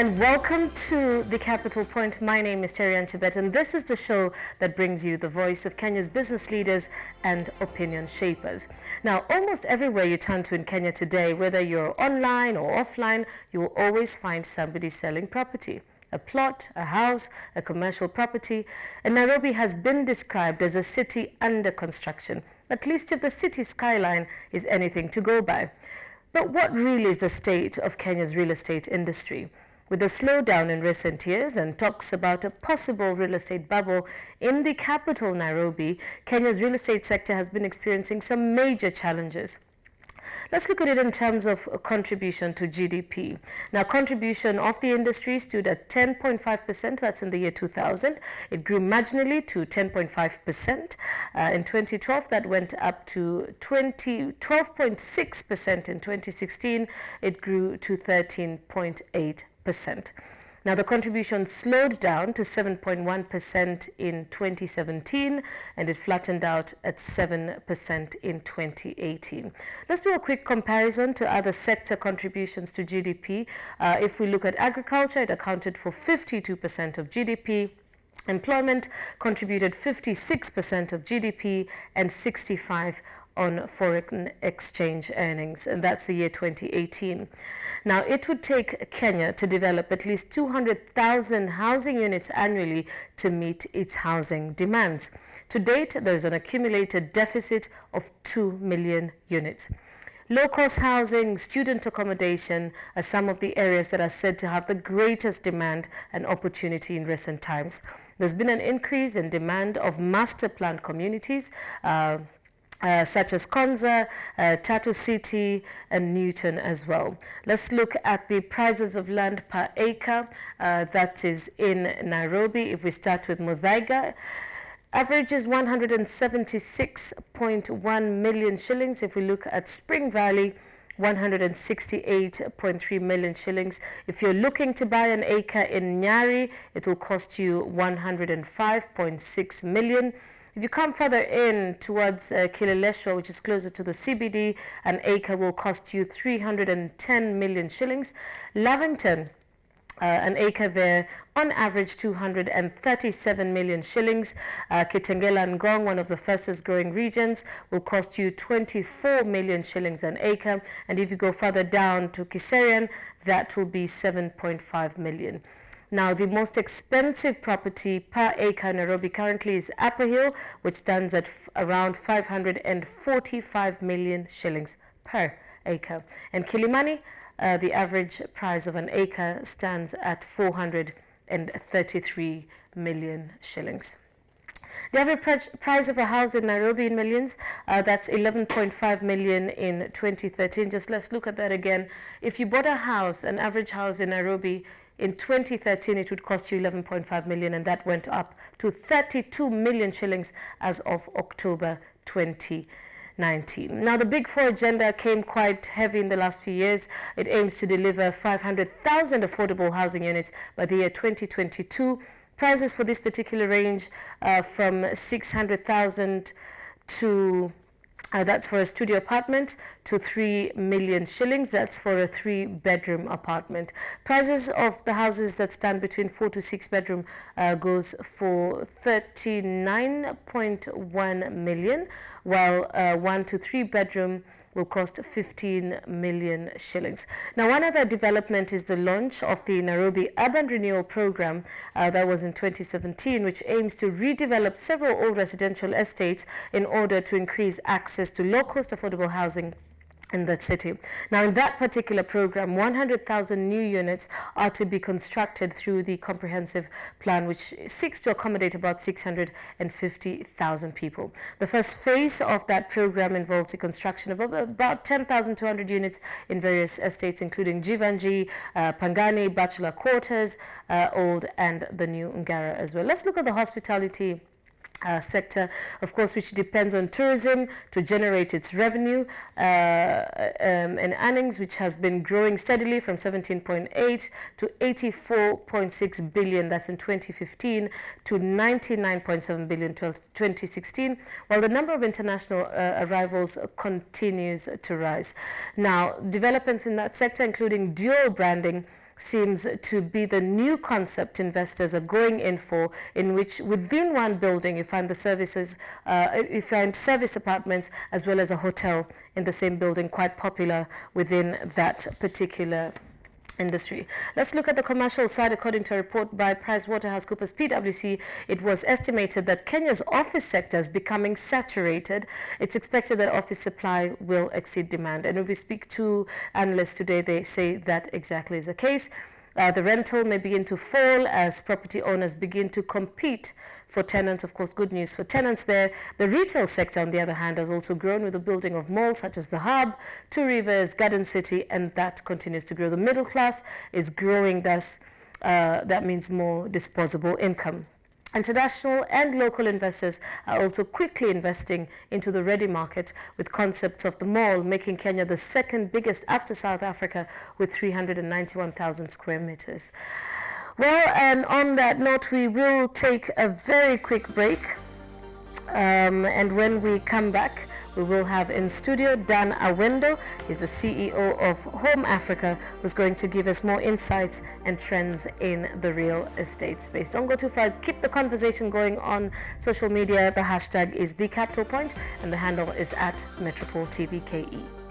and welcome to The Capital Point. My name is Terry Anchibet, and this is the show that brings you the voice of Kenya's business leaders and opinion shapers. Now, almost everywhere you turn to in Kenya today, whether you're online or offline, you will always find somebody selling property. A plot, a house, a commercial property. And Nairobi has been described as a city under construction, at least if the city skyline is anything to go by. But what really is the state of Kenya's real estate industry? With a slowdown in recent years and talks about a possible real estate bubble in the capital, Nairobi, Kenya's real estate sector has been experiencing some major challenges. Let's look at it in terms of contribution to GDP. Now, contribution of the industry stood at 10.5%. That's in the year 2000. It grew marginally to 10.5%. In 2012, that went up to 12.6%. In 2016, it grew to 13.8%. Now, the contribution slowed down to 7.1% in 2017, and it flattened out at 7% in 2018. Let's do a quick comparison to other sector contributions to GDP. If we look at agriculture, it accounted for 52% of GDP. Employment contributed 56% of GDP and 65% on foreign exchange earnings, and that's the year 2018. Now, it would take Kenya to develop at least 200,000 housing units annually to meet its housing demands. To date, there's an accumulated deficit of 2 million units. Low-cost housing, student accommodation are some of the areas that are said to have the greatest demand and opportunity in recent times. There's been an increase in demand of master-planned communities, such as Konza, Tatu City, and Newton as well. Let's look at the prices of land per acre that is in Nairobi. If we start with Muthaiga, average is 176.1 million shillings. If we look at Spring Valley, 168.3 million shillings. If you're looking to buy an acre in Nyari, it will cost you 105.6 million. If you come further in towards Kileleshwa, which is closer to the CBD, an acre will cost you 310 million shillings. Lavington, an acre there, on average 237 million shillings. Kitengela and Ngong, one of the fastest growing regions, will cost you 24 million shillings an acre. And if you go further down to Kiserian, that will be 7.5 million. Now, the most expensive property per acre in Nairobi currently is Upper Hill, which stands at around 545 million shillings per acre. And Kilimani, the average price of an acre stands at 433 million shillings. The average price of a house in Nairobi in millions, that's 11.5 million in 2013. Just let's look at that again. If you bought a house, an average house in Nairobi, in 2013, it would cost you 11.5 million, and that went up to 32 million shillings as of October 2019. Now, the Big Four agenda came quite heavy in the last few years. It aims to deliver 500,000 affordable housing units by the year 2022. Prices for this particular range from 600,000 to that's for a studio apartment, to 3 million shillings. That's for a 3-bedroom apartment. Prices of the houses that stand between 4 to 6 bedroom goes for 39.1 million, while 1 to 3 bedroom will cost 15 million shillings. Now, one other development is the launch of the Nairobi Urban Renewal program that was in 2017, which aims to redevelop several old residential estates in order to increase access to low-cost affordable housing in that city. Now, in that particular program, 100,000 new units are to be constructed through the comprehensive plan, which seeks to accommodate about 650,000 people. The first phase of that program involves the construction of about 10,200 units in various estates, including Jivanji, Pangani, Bachelor Quarters, Old, and the New Ngara as well. Let's look at the hospitality sector, of course, which depends on tourism to generate its revenue and earnings, which has been growing steadily from 17.8 to 84.6 billion, that's in 2015, to 99.7 billion in 2016, while the number of international arrivals continues to rise. Now, developments in that sector, including dual branding, seems to be the new concept investors are going in for, in which within one building you find the services, you find service apartments as well as a hotel in the same building, quite popular within that particular industry. Let's look at the commercial side. According to a report by PricewaterhouseCoopers PwC, it was estimated that Kenya's office sector is becoming saturated. It's expected that office supply will exceed demand. And if we speak to analysts today, they say that exactly is the case. The rental may begin to fall as property owners begin to compete for tenants. Of course, good news for tenants there. The retail sector, on the other hand, has also grown with the building of malls such as the Hub, Two Rivers, Garden City, and that continues to grow. The middle class is growing, thus that means more disposable income. International and local investors are also quickly investing into the ready market, with concepts of the mall making Kenya the second biggest after South Africa with 391,000 square meters. Well, and on that note, we will take a very quick break. And when we come back, we will have in studio Dan Awendo. He's the CEO of Home Africa, who's going to give us more insights and trends in the real estate space. Don't go too far. Keep the conversation going on social media. The hashtag is #TheCapitalPoint and the handle is @MetropolTVKE.